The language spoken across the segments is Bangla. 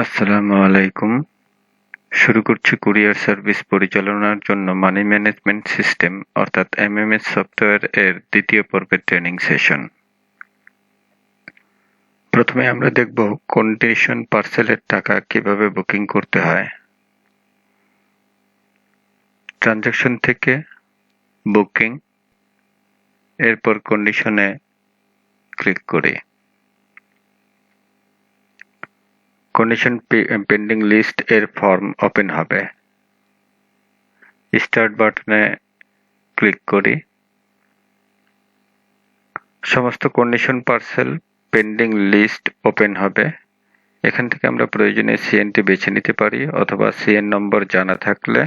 আসসালামু আলাইকুম। শুরু করছি কুরিয়ার সার্ভিস পরিচালনার জন্য মানি ম্যানেজমেন্ট সিস্টেম অর্থাৎ এমএমএস সফটওয়্যার এর দ্বিতীয় পর্বের ট্রেনিং সেশন। প্রথমে আমরা দেখব কন্ডিশন পার্সেলের টাকা কিভাবে বুকিং করতে হয়। ট্রানজাকশন থেকে বুকিং, এরপর কন্ডিশনে ক্লিক করি। কন্ডিশন পেন্ডিং লিস্ট এর ফর্ম ওপেন হবে। স্টার্ট বাটনে ক্লিক করি। সমস্ত condition parcel pending list open হবে। এখান থেকে আমরা প্রয়োজনে সিএনটি বেছে নিতে পারি অথবা সিএন নম্বর জানা থাকলে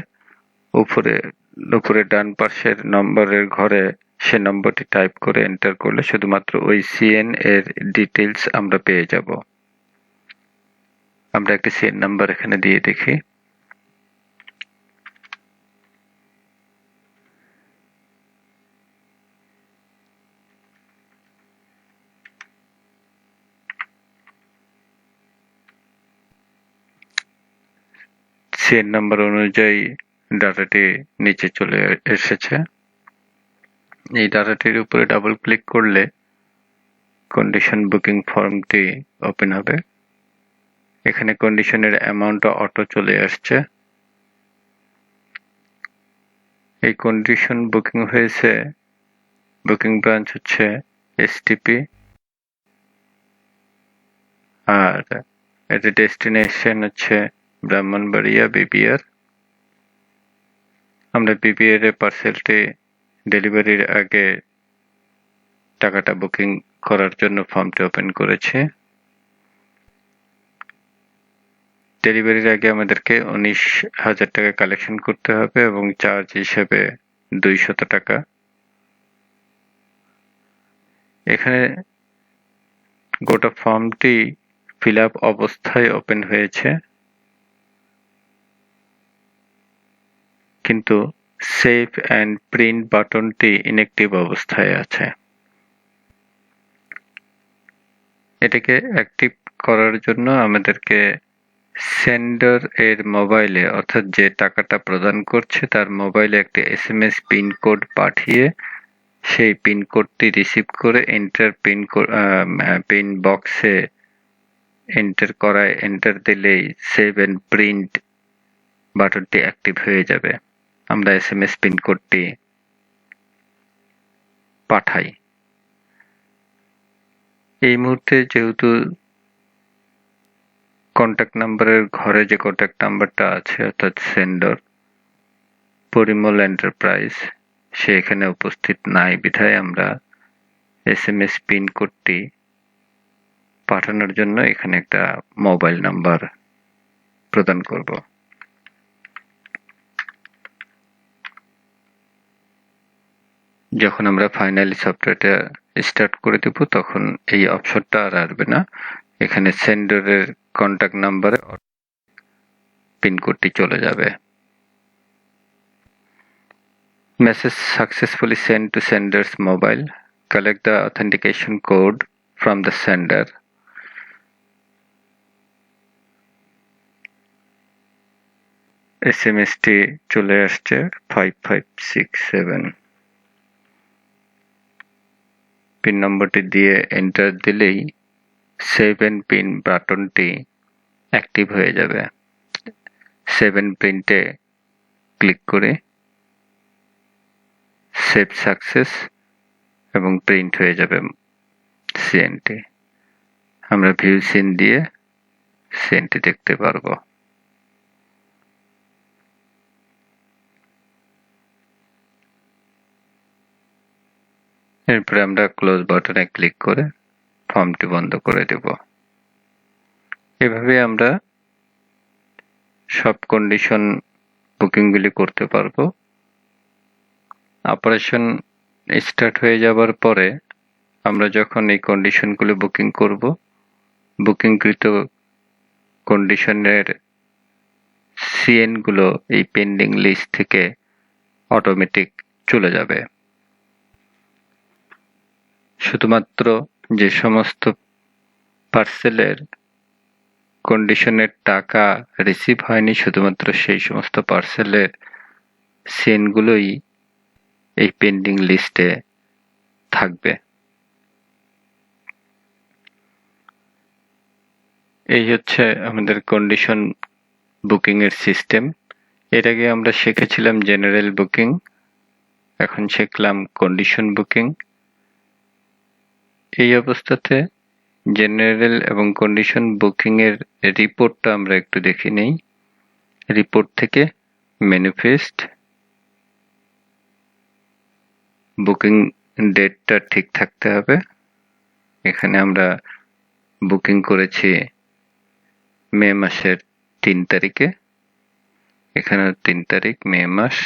উপরে ডান পাশের নম্বরের ঘরে সে নম্বরটি টাইপ করে এন্টার করলে শুধুমাত্র ওই সিএন এর ডিটেইলস আমরা পেয়ে যাব। আমরা একটি সিএন নাম্বার এখানে দিয়ে দেখি। সিএন নাম্বার অনুযায়ী ডাটাটি নিচে চলে এসেছে। এই ডাটাটির উপরে ডাবল ক্লিক করলে কন্ডিশন বুকিং ফর্মটি ওপেন হবে। এখানে কন্ডিশনের অ্যামাউন্ট অটো চলে আসছে। এই কন্ডিশন বুকিং হয়েছে, বুকিং ব্রাঞ্চ হচ্ছে এসটিপি আর এর ডেস্টিনেশন হচ্ছে ব্রাহ্মণবাড়িয়া বিবিআর। আমরা বিবিআর এর পার্সেলটি ডেলিভারির আগে টাকাটা বুকিং করার জন্য ফর্মটি ওপেন করেছি। ডেলিভারির আগে আমাদেরকে 19,000 টাকা কালেকশন করতে হবে এবং চার্জ হিসেবে 200 টাকা। এখানে গোটা ফর্মটি ফিল আপ অবস্থায় ওপেন হয়েছে, কিন্তু সেভ অ্যান্ড প্রিন্ট বাটনটি ইনঅ্যাক্টিভ অবস্থায় আছে। এটাকে অ্যাক্টিভ করার জন্য আমাদেরকে সেন্ডার এর মোবাইলে অর্থাৎ যে টাকাটা প্রদান করছে তার মোবাইলে একটি এসএমএস পিন কোড পাঠিয়ে সেই পিন কোডটি রিসিভ করে পিন বক্সে এন্টার দিলেই সেভ এন্ড প্রিন্ট বাটনটি অ্যাক্টিভ হয়ে যাবে। আমরা এসএমএস পিন কোডটি পাঠাই। এই মুহূর্তে যেহেতু কন্ট্যাক্ট নাম্বারের ঘরে যে কন্ট্যাক্ট নাম্বারটা আছে অর্থাৎ সেন্ডার পরিমল এন্টারপ্রাইজ, সে এখানে উপস্থিত নাই বিধায় আমরা এসএমএস পিন কোডটি পাঠানোর জন্য এখানে একটা মোবাইল নাম্বার প্রদান করব। যখন আমরা ফাইনালি সফটওয়্যারটা স্টার্ট করে দেব তখন এই অপশনটা আর আসবে না। এখানে সেন্ডারের কন্ট্যাক্ট নাম্বারে পিন কোডটি চলে যাবে। Message successfully sent to sender's mobile. Collect the authentication code from the sender. এসএমএসটি চলে আসছে 5567। পিন নম্বরটি দিয়ে এন্টার দিলেই সেভ এন্ড পিন বাটনটি অ্যাক্টিভ হয়ে যাবে। সেভ এন্ড প্রিন্টে ক্লিক করে সেভ সাকসেস এবং প্রিন্ট হয়ে যাবে সিএনটি। আমরা ভিউ সিন দিয়ে সিএনটি দেখতে পারবো। এরপরে আমরা ক্লোজ বাটনে ক্লিক করে ফর্মটি বন্ধ করে দেব। এভাবে আমরা সব কন্ডিশন বুকিংগুলি করতে পারবো। অপারেশন স্টার্ট হয়ে যাবার পরে আমরা যখন এই কন্ডিশনগুলো বুকিং করব, বুকিংকৃত কন্ডিশনের সিএন গুলো এই পেন্ডিং লিস্ট থেকে অটোমেটিক চলে যাবে। শুধুমাত্র যে সমস্ত পার্সেলের কন্ডিশনের টাকা রিসিভ হয়নি, শুধুমাত্র সেই সমস্ত পার্সেলের সিএনগুলোই এই পেন্ডিং লিস্টে থাকবে। এই হচ্ছে আমাদের কন্ডিশন বুকিং এর সিস্টেম। এর আগে আমরা শিখেছিলাম জেনারেল বুকিং, এখন শিখলাম কন্ডিশন বুকিং। এই অবস্থাতে জেনারেল এবং কন্ডিশন বুকিং এর রিপোর্টটা আমরা একটু দেখে নেই। রিপোর্ট থেকে ম্যানিফেস্ট, বুকিং ডেটটা ঠিক থাকতে হবে। এখানে আমরা বুকিং করেছি মে মাসের 3 তারিখে, এখানে 3 তারিখ মে মাস,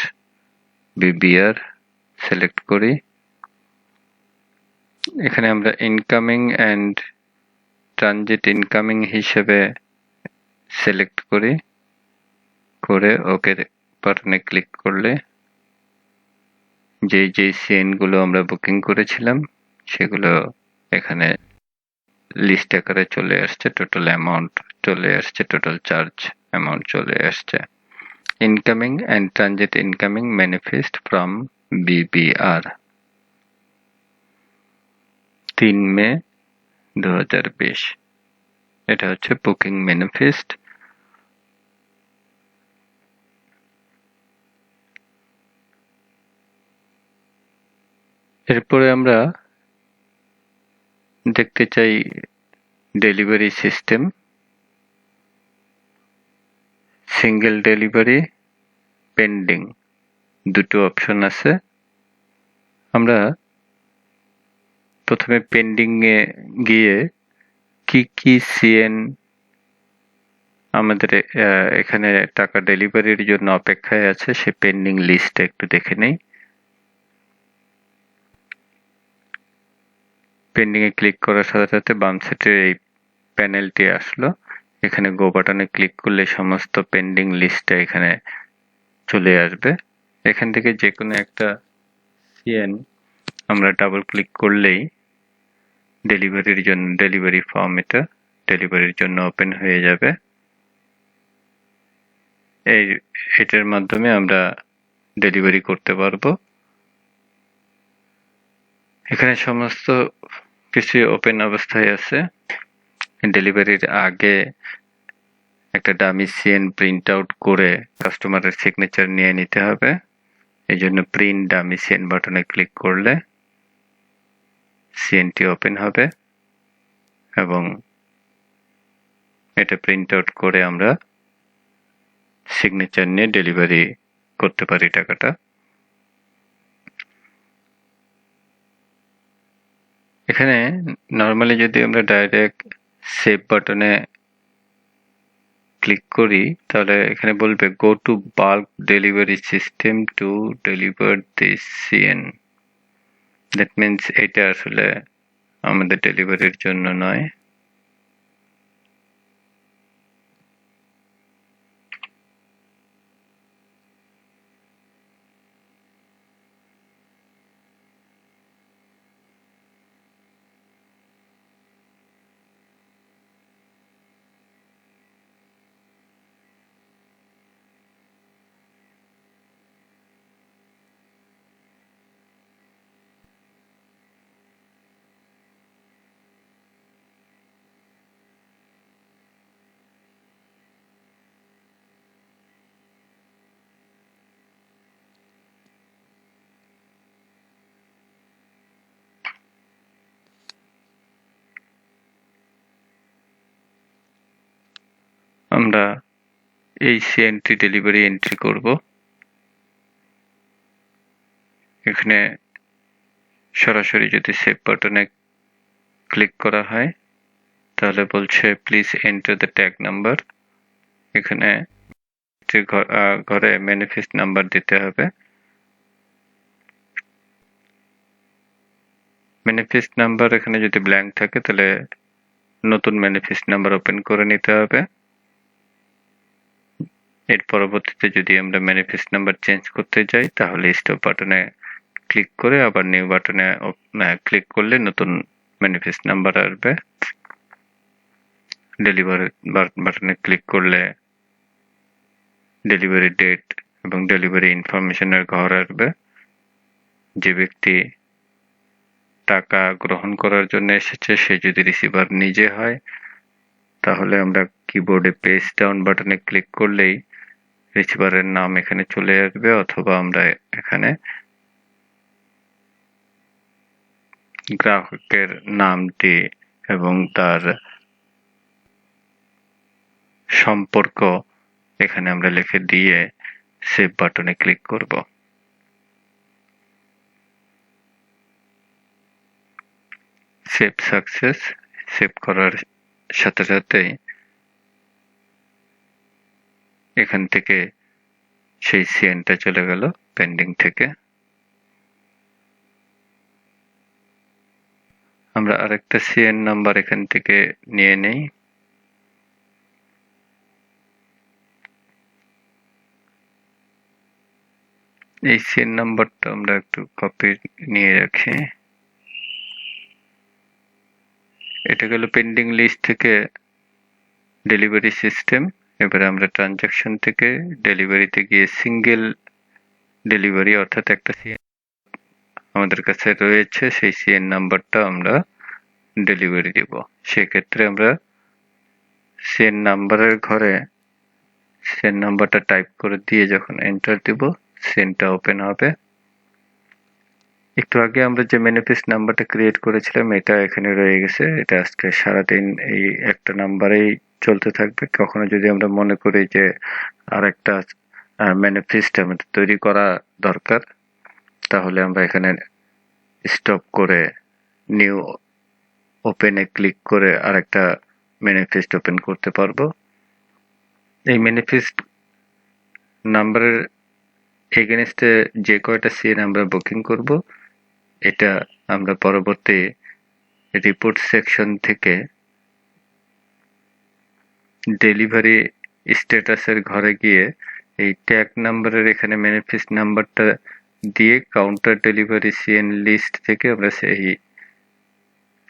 বিবিআর সিলেক্ট করি। এখানে আমরা ইনকামিং অ্যান্ড ট্রানজিট ইনকামিং হিসেবে সিলেক্ট করি, করে ওকে বাটনে ক্লিক করলে যেই সিএন গুলো আমরা বুকিং করেছিলাম সেগুলো এখানে লিস্ট আকারে চলে আসছে, টোটাল অ্যামাউন্ট চলে আসছে, টোটাল চার্জ অ্যামাউন্ট চলে আসছে। Incoming and transit incoming manifest from BBR 3 May 2020। এটা হচ্ছে বুকিং ম্যানিফেস্ট। এরপরে আমরা দেখতে চাই delivery system, single delivery, pending, দুটো অপশন আছে। আমরা প্রথমে পেন্ডিং এ গিয়ে কি সিএন আমাদের এখানে টাকা ডেলিভারির জন্য অপেক্ষায় আছে সে পেন্ডিং লিস্টটা একটু দেখে নেই। পেন্ডিং এ ক্লিক করার সাথে সাথে বাম সাইডে এই প্যানেলটি আসলো। এখানে গো বাটনে ক্লিক করলে সমস্ত পেন্ডিং লিস্টটা এখানে চলে আসবে। এখান থেকে যে কোনো একটা সিএন আমরা ডাবল ক্লিক করলেই ডেলিভারির জন্য ডেলিভারি ফর্ম এটা ডেলিভারির জন্য ওপেন হয়ে যাবে। এটার মাধ্যমে আমরা ডেলিভারি করতে পারবো। এখানে সমস্ত কিছু ওপেন অবস্থায় আছে। ডেলিভারির আগে একটা ডামি সিএন প্রিন্ট আউট করে কাস্টমারের সিগনেচার নিয়ে নিতে হবে। এই জন্য প্রিন্ট ডামি সিএন বাটনে ক্লিক করলে সিএনটি ওপেন হবে এবং এটা প্রিন্ট আউট করে আমরা সিগনেচার নিয়ে ডেলিভারি করতে পারি টাকাটা। এখানে নর্মালি যদি আমরা ডাইরেক্ট সেভ বাটনে ক্লিক করি তাহলে এখানে বলবে go to bulk delivery system to deliver this CN. That means এটা আসলে আমাদের ডেলিভারির জন্য নয়। আমরা এই সিএনটি ডেলিভারি এন্ট্রি করব। এখানে সরাসরি যদি সেভ বাটনে ক্লিক করা হয় তাহলে বলছে please enter the tag number. এখানে ঘরে ম্যানিফেস্ট নাম্বার দিতে হবে। ম্যানিফেস্ট নাম্বার এখানে যদি ব্ল্যাঙ্ক থাকে তাহলে নতুন ম্যানিফেস্ট নাম্বার ওপেন করে নিতে হবে। এর পরবর্তীতে যদি আমরা ম্যানিফেস্ট নাম্বার চেঞ্জ করতে যাই তাহলে স্টপ বাটনে ক্লিক করে আবার নিউ বাটনে ক্লিক করলে নতুন ম্যানিফেস্ট নাম্বার আসবে। ডেলিভারি বাটনে ক্লিক করলে ডেলিভারি ডেট এবং ডেলিভারি ইনফরমেশনের ঘর আসবে। যে ব্যক্তি টাকা গ্রহণ করার জন্য এসেছে সে যদি রিসিভার নিজে হয়, তাহলে আমরা কিবোর্ডে পেজ ডাউন বাটনে ক্লিক করলেই রিসিভারের নাম এখানে চলে আসবে, অথবা আমরা এখানে গ্রাহকের নামটি এবং তার সম্পর্ক এখানে আমরা লিখে দিয়ে সেভ বাটনে ক্লিক করব। Save success. সেভ করার সাথে সাথেই এখান থেকে সেই সিএনটা চলে গেল পেন্ডিং থেকে। আমরা আরেকটা সিএন নাম্বার এখান থেকে নিয়ে নেই। এই সিএন নাম্বারটা আমরা একটু কপি নিয়ে রাখি। এটা গেল পেন্ডিং লিস্ট থেকে ডেলিভারি সিস্টেম। এবারে আমরা ট্রানজাকশন থেকে ডেলিভারিতে গিয়ে সিঙ্গেল ডেলিভারি অর্থাৎ একটা সিএন আমাদের কাছে রয়েছে, সেই সিএন নাম্বারটা আমরা ডেলিভারি দিব। সেক্ষেত্রে আমরা সিএন নাম্বারের ঘরে সিএন নাম্বারটা টাইপ করে দিয়ে যখন এন্টার দিব, সিএনটা ওপেন হবে। একটু আগে আমরা যে ম্যানিফেস্ট নাম্বারটা ক্রিয়েট করেছিলাম এটা এখানে রয়ে গেছে। এটা আজকে সারাদিন এই একটা নাম্বারেই চলতে থাকবে। কখনো যদি আমরা মনে করি যে আরেকটা ম্যানিফেস্ট আমাদের তৈরি করা দরকার, তাহলে আমরা এখানে স্টপ করে নিউ ওপেনে ক্লিক করে আরেকটা ম্যানিফেস্ট ওপেন করতে পারবো। এই ম্যানিফেস্ট নাম্বারের এগেনস্টে যে কয়টা সিএন আমরা বুকিং করব, এটা আমরা পরবর্তী রিপোর্ট সেকশন থেকে ডেলিভারি স্ট্যাটাসের ঘরে গিয়ে এই ট্যাগ নাম্বারের এখানে ম্যানিফেস্ট নাম্বারটা দিয়ে কাউন্টার ডেলিভারি সিএন লিস্ট থেকে আমরা সেই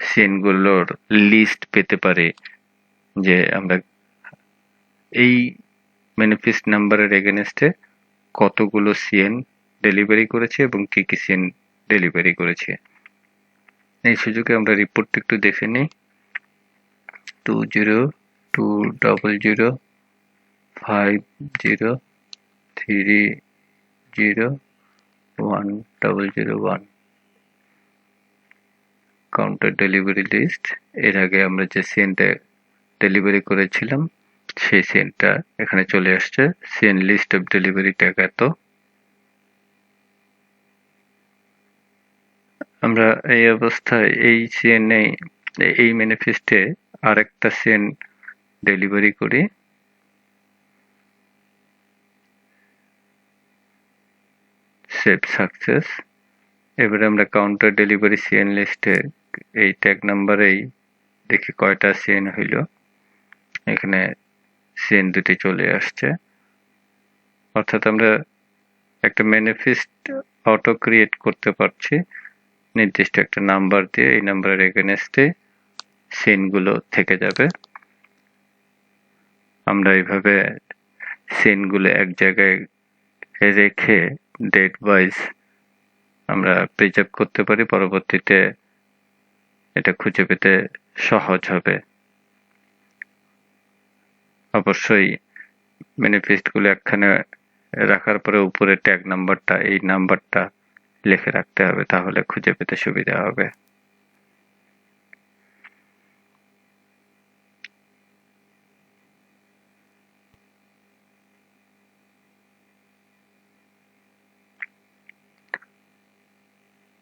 সিএনগুলোর লিস্ট পেতে পারি, যে আমরা এই ম্যানিফেস্ট নাম্বারের এগেনস্টে কতগুলো সিএন ডেলিভারি করেছি এবং কি কি সিএন ডেলিভারি করেছি। এই সুযোগে আমরা রিপোর্টটা একটু দেখে নিই। 202050030101 কাউন্টার ডেলিভারি লিস্ট। এর আগে আমরা যে সিএনটা ডেলিভারি করেছিলাম সেই সিএনটা এখানে চলে আসছে। C N list of delivery tag এত। আমরা এই অবস্থায় এই সিএনএ এই ম্যানিফেস্টে আরেকটা সিএন ডেলিভারি করি। Save success. এবারে আমরা কাউন্টার ডেলিভারি সিএন লিস্টে এই ট্যাগ নাম্বারেই দেখি কয়টা সিএন হইল। এখানে সিএন দুটি চলে আসছে। অর্থাৎ আমরা একটা ম্যানিফেস্ট অটো ক্রিয়েট করতে পারছি নির্দিষ্ট একটা নাম্বার দিয়ে। এই নাম্বারের এগেনস্টে সিএনগুলো থেকে যাবে। আমরা এইভাবে সিএনগুলো এক জায়গায় রেখে ডেট ওয়াইজ আমরা প্রিজার্ভ করতে পারি। পরবর্তীতে এটা খুঁজে পেতে সহজ হবে। অবশ্যই ম্যানিফেস্টগুলো একখানে রাখার পরে উপরে ট্যাগ নাম্বারটা এই নাম্বারটা লিখে রাখতে হবে, তাহলে খুঁজে পেতে সুবিধা হবে।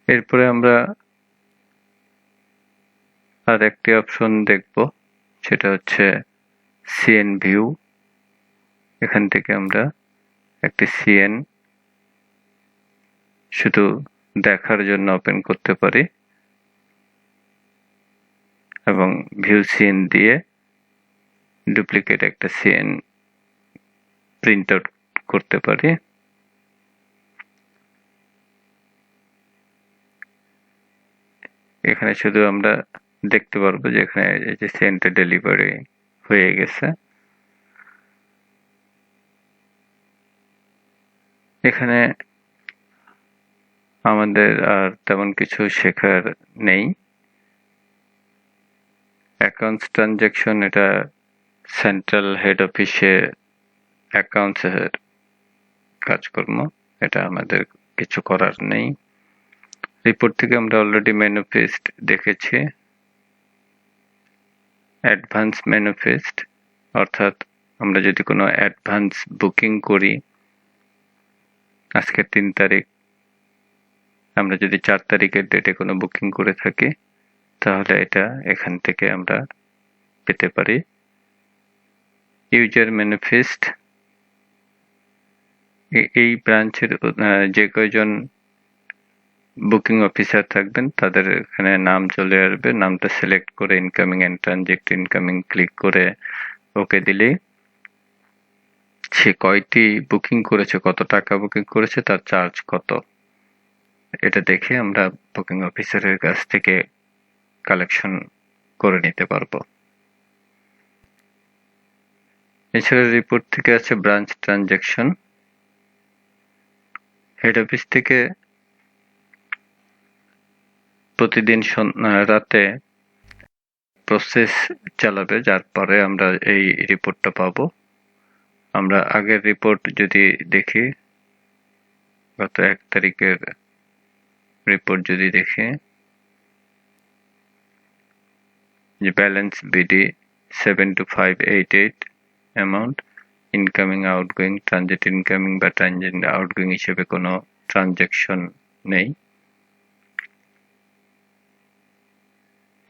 এরপরে আমরা আর একটি অপশন দেখব, সেটা হচ্ছে সিএন ভিউ। এখান থেকে আমরা একটি সিএন শুধু দেখার জন্য ওপেন করতে পারি এবং ভিউ সিএন দিয়ে ডুপ্লিকেট একটা সিএন প্রিন্ট আউট করতে পারি। এখানে শুধু আমরা দেখতে পারবো যে এখানে এই যে সিএনটা ডেলিভারি হয়ে গেছে। এখানে আমাদের আর তেমন কিছু শেখার নেই। অ্যাকাউন্টস ট্রানজ্যাকশন এটা সেন্ট্রাল হেড অফিসে অ্যাকাউন্টসের কাজকর্ম, এটা আমাদের কিছু করার নেই। রিপোর্ট থেকে আমরা অলরেডি ম্যানিফেস্ট দেখেছি। অ্যাডভান্স ম্যানিফেস্ট অর্থাৎ আমরা যদি কোনো অ্যাডভান্স বুকিং করি, আজকে 3 তারিখ, আমরা যদি 4 তারিখের ডেটে কোনো বুকিং করে থাকি তাহলে এটা এখান থেকে আমরা পেতে পারি। ইউজার ম্যানিফেস্ট, এই ব্রাঞ্চের যে কয়জন বুকিং অফিসার থাকবেন তাদের এখানে নাম চলে আসবে। নামটা সিলেক্ট করে ইনকামিং এন্ড ট্রানজেক্ট ইনকামিং ক্লিক করে ওকে দিলেই সে কয়টি বুকিং করেছে, কত টাকা বুকিং করেছে, তার চার্জ কত, এটা দেখে আমরা বুকিং অফিসারের কাছ থেকে কালেকশন করে নিতে পারবো। এছাড়া রিপোর্ট থেকে আছে ব্রাঞ্চ ট্রানজ্যাকশন। হেড অফিস থেকে প্রতিদিন রাতে প্রসেস চালাবে, যার পরে আমরা এই রিপোর্টটা পাবো। আমরা আগের রিপোর্ট যদি দেখি, গত 1 তারিখের রিপোর্ট যদি দেখি, যে balance BD 72588 amount, incoming outgoing, transit incoming বা ট্রানজিট আউটগোয়িং হিসেবে কোনো ট্রানজ্যাকশন নেই।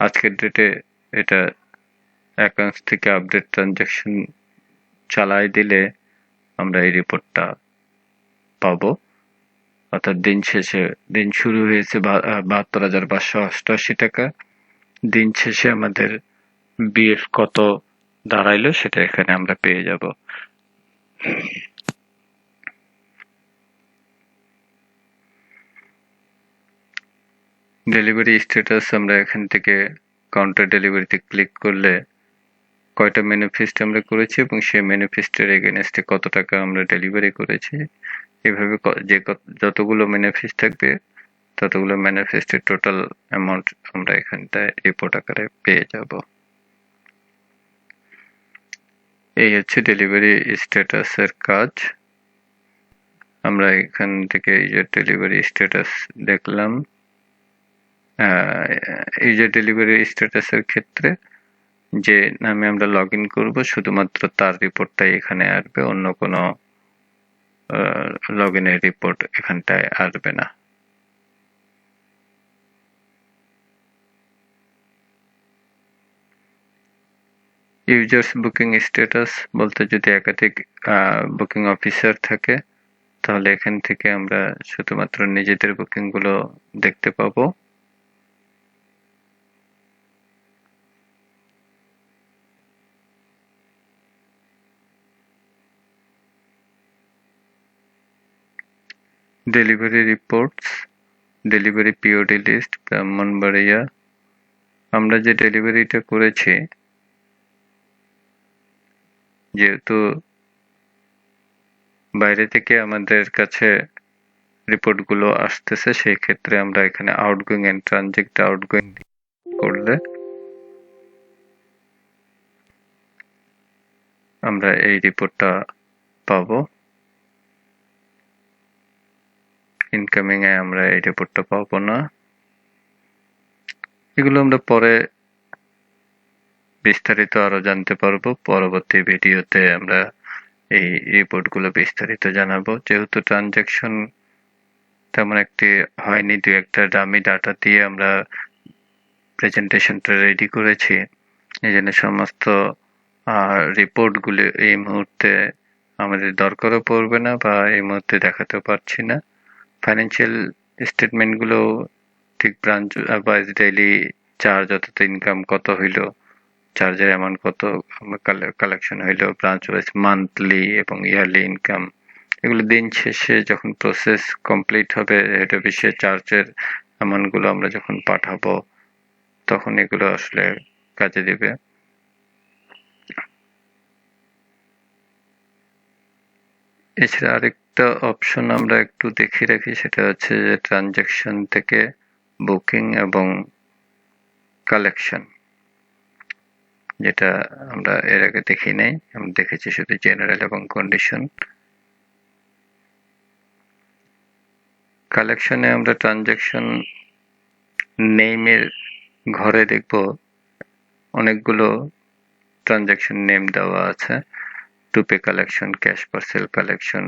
আজকের ডেটে এটা অ্যাকাউন্টস থেকে আপডেট ট্রানজ্যাকশন চালাই দিলে আমরা এই রিপোর্টটা পাবো। অর্থাৎ দিন শুরু হয়েছে 72,588 টাকা, দিন শেষে আমাদের বিএফ কত দাঁড়াইলো সেটা এখানে আমরা পেয়ে যাব। ডেলিভারি স্ট্যাটাস আমরা এখান থেকে কাউন্টার ডেলিভারিতে ক্লিক করলে কয়টা ম্যানিফেস্ট আমরা করেছি এবং সেই ম্যানিফেস্টের এগেইনস্টে কত টাকা আমরা ডেলিভারি করেছি, এভাবে যতগুলো ম্যানিফেস্ট থাকবে ততগুলো ম্যানিফেস্টের টোটাল অ্যামাউন্ট আমরা এখানটায় রিপোর্ট আকারে পেয়ে যাব। এই হচ্ছে ডেলিভারি স্ট্যাটাসের কাজ। আমরা এখান থেকে এই যে ডেলিভারি স্ট্যাটাস দেখলাম, এই যে ডেলিভারি স্ট্যাটাসের ক্ষেত্রে যে নামে আমরা লগ ইন করবো শুধুমাত্র তার রিপোর্টটাই এখানে আসবে, অন্য কোনো লগ ইনের রিপোর্ট এখানটায় আসবে না। ইউজার্স বুকিং স্ট্যাটাস বলতে যদি একাধিক বুকিং অফিসার থাকে তাহলে এখান থেকে আমরা শুধুমাত্র নিজেদের বুকিং গুলো দেখতে পাবো। Delivery reports, delivery P O D list, Brahmanbaria. আমরা যে ডেলিভারিটা করেছি, যেহেতু বাইরে থেকে আমাদের কাছে রিপোর্ট গুলো আসতেছে, সেই ক্ষেত্রে আমরা এখানে আউটগোয়িং এন্ড ট্রানজেক্ট আউটগোয়িং করলে আমরা এই রিপোর্টটা পাবো। ইনকামিং এ আমরা এই রিপোর্টটা পাবো না। এগুলো আমরা পরে বিস্তারিত আরো জানতে পারবো, পরবর্তী ভিডিওতে আমরা এই রিপোর্ট গুলো বিস্তারিত জানাবো। যেহেতু ট্রানজ্যাকশন তেমন একটি হয়নি, 2-একটা ডামি ডাটা দিয়ে আমরা প্রেজেন্টেশনটা রেডি করেছি, এই জন্য সমস্ত রিপোর্ট গুলো এই মুহূর্তে আমাদের দরকারও পড়বে না বা এই মুহূর্তে দেখাতেও পারছি না। ফাইন্যান্সিয়াল স্টেটমেন্ট গুলো ঠিক ব্রাঞ্চ ওয়াইজ ডেইলি চার্জ অর্থাৎ ইনকাম কত হইলো, চার্জের অ্যামাউন্ট কত কালেকশন হইলো, ব্রাঞ্চ ওয়াইজ মান্থলি এবং ইয়ারলি ইনকাম, এগুলো দিন শেষে যখন প্রসেস কমপ্লিট হবে হেড অফিসে চার্জের অ্যামাউন্ট গুলো আমরা যখন পাঠাবো তখন এগুলো আসলে কাজে দিবে। এছাড়া আরেকটা অপশন আমরা একটু দেখিয়ে রাখি, সেটা হচ্ছে যে ট্রানজাকশন থেকে বুকিং এবং কালেকশন, যেটা আমরা এর আগে দেখি নাই, আমরা দেখেছি শুধু জেনারেল এবং কন্ডিশন। কালেকশনে আমরা ট্রানজাকশন নেমের ঘরে দেখব অনেকগুলো ট্রানজাকশন নেম দেওয়া আছে, to pay collection, cash parcel collection,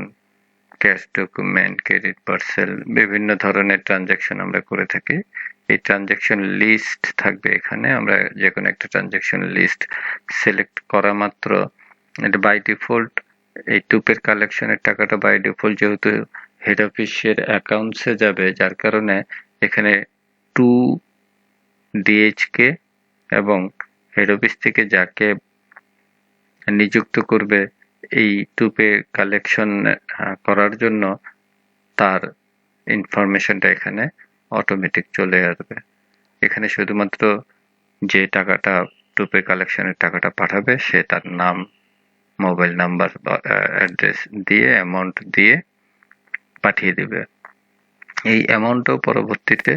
cash document, credit parcel, বিভিন্ন ধরনের ট্রানজাকশন আমরা করে থাকি। এই ট্রানজাকশন লিস্ট থাকবে এখানে, আমরা যে কোনো একটা ট্রানজাকশন লিস্ট সিলেক্ট করা মাত্র এটা বাই ডিফল্ট এই টুপের কালেকশনের টাকাটা বাই ডিফল্ট যেহেতু হেড অফিসের অ্যাকাউন্টসে যাবে, যার কারণে এখানে টু ডিএইচকে এবং হেড অফিস থেকে যাকে নিযুক্ত করবে এই টুপে কালেকশন করার জন্য তার ইনফরমেশনটা এখানে অটোমেটিক চলে আসবে। এখানে শুধুমাত্র যে টাকাটা টুপে কালেকশনের টাকাটা পাঠাবে সে তার নাম, মোবাইল নাম্বার বা অ্যাড্রেস দিয়ে অ্যামাউন্ট দিয়ে পাঠিয়ে দিবে। এই অ্যামাউন্টও পরবর্তীতে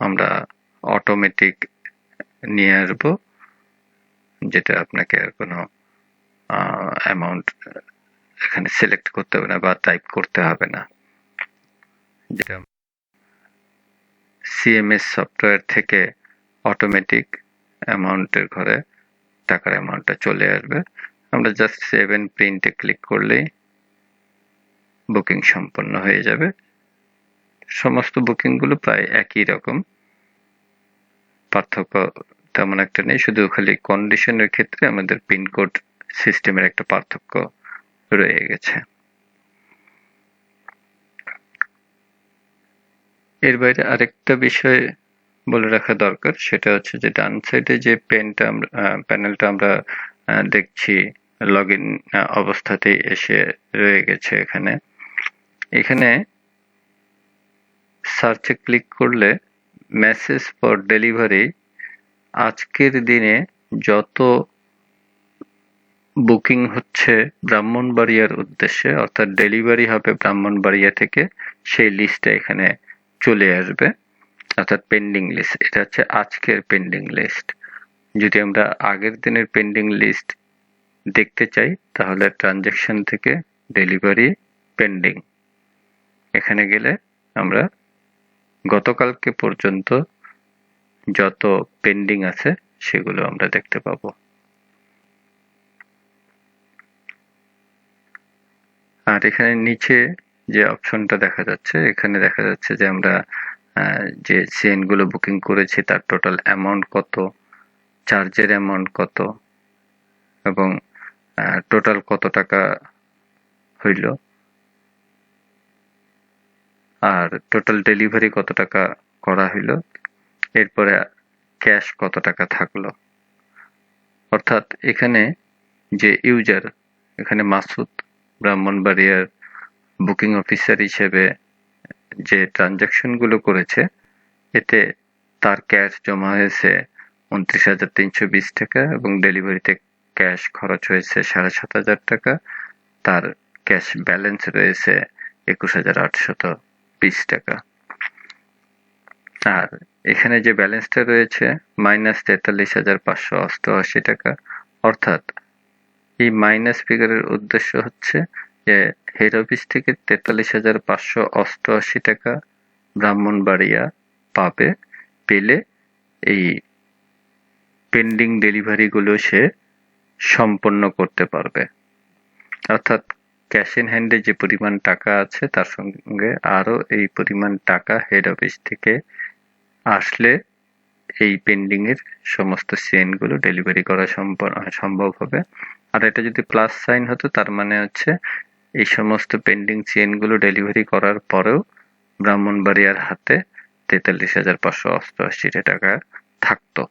আমরা অটোমেটিক নিয়ে আসবো, যেটা আপনাকে আর কোনো অ্যামাউন্ট এখানে সিলেক্ট করতে হবে না বা টাইপ করতে হবে না। যেটা সিএমএস সফটওয়্যার থেকে অটোমেটিক অ্যামাউন্টের ঘরে টাকার অ্যামাউন্টটা চলে আসবে। আমরা জাস্ট সেভ এন্ড প্রিন্টে ক্লিক করলেই বুকিং সম্পন্ন হয়ে যাবে। সমস্ত বুকিংগুলো প্রায় একই রকম, পার্থক্য তেমন একটা নেই, শুধু খালি কন্ডিশনের ক্ষেত্রে আমাদের পিনকোড সিস্টেমের একটা পার্থক্য রয়ে গেছে। এর বাইরে আরেকটা বিষয় বলে রাখা দরকার, সেটা হচ্ছে যে ডান সাইডে যে প্যানেলটা আমরা দেখছি লগ ইন অবস্থাতেই এসে রয়ে গেছে এখানে। এখানে সার্চে ক্লিক করলে মেসেজ ফর ডেলিভারি আজকের দিনে যত বুকিং হচ্ছে ব্রাহ্মণবাড়িয়ার উদ্দেশ্যে, অর্থাৎ ডেলিভারি হবে ব্রাহ্মণবাড়িয়া থেকে, সেই লিস্টটা এখানে চলে আসবে, অর্থাৎ পেন্ডিং লিস্ট। এটা হচ্ছে আজকের পেন্ডিং লিস্ট। যদি আমরা আগের দিনের পেন্ডিং লিস্ট দেখতে চাই তাহলে ট্রানজাকশন থেকে ডেলিভারি পেন্ডিং এখানে গেলে আমরা গতকালকে পর্যন্ত যত পেন্ডিং আছে সেগুলো আমরা দেখতে পাবো। আর এখানে নিচে যে অপশনটা দেখা যাচ্ছে, এখানে দেখা যাচ্ছে যে আমরা যে সিএন গুলো বুকিং করেছি তার টোটাল অ্যামাউন্ট কত, চার্জের অ্যামাউন্ট কত এবং টোটাল কত টাকা হইল, আর টোটাল ডেলিভারি কত টাকা করা হইল, এরপরে ক্যাশ কত টাকা থাকলো। অর্থাৎ এখানে যে ইউজার, এখানে মাসুদ ব্রাহ্মণবাড়িয়ার বুকিং অফিসার হিসেবে যে ট্রানজাকশন গুলো করেছে, এতে তার ক্যাশ জমা হয়েছে 29,320 টাকা এবং ডেলিভারিতে ক্যাশ খরচ হয়েছে 7,500 টাকা। তার ক্যাশ ব্যালেন্স রয়েছে 21,820 টাকা। আর এখানে যে ব্যালেন্সটা রয়েছে -43,588 টাকা। অর্থাৎ এই মাইনাস ফিগারের উদ্দেশ্য হচ্ছে যে হেড অফিস থেকে 43,588 টাকা ব্রাহ্মণবাড়িয়া পাবে, পেলে এই পেন্ডিং ডেলিভারি গুলো সে সম্পন্ন করতে পারবে। অর্থাৎ ক্যাশ ইন হ্যান্ডে যে পরিমাণ টাকা আছে তার সঙ্গে আরো এই পরিমাণ টাকা হেড অফিস থেকে আসলে এই পেন্ডিং এর সমস্ত সিএন গুলো ডেলিভারি করা সম্ভব হবে। আর এটা যদি প্লাস সাইন হতো তার মানে হচ্ছে এই সমস্ত পেন্ডিং সিএন গুলো ডেলিভারি করার পরেও ব্রাহ্মণবাড়িয়ার হাতে 43,588 টাকা থাকতো।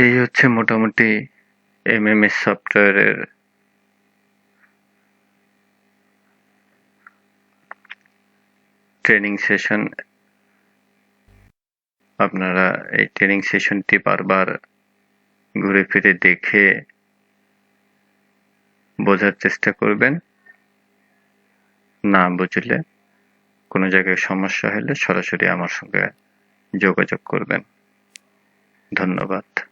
এই হচ্ছে মোটামুটি এমএমএস সফটওয়্যারের ট্রেনিং সেশন। আপনারা এই ট্রেনিং সেশনটি বারবার ঘুরে ফিরে দেখে বোঝার চেষ্টা করবেন। না বুঝলে কোনো জায়গায় সমস্যা হলে সরাসরি আমার সঙ্গে যোগাযোগ করবেন। ধন্যবাদ।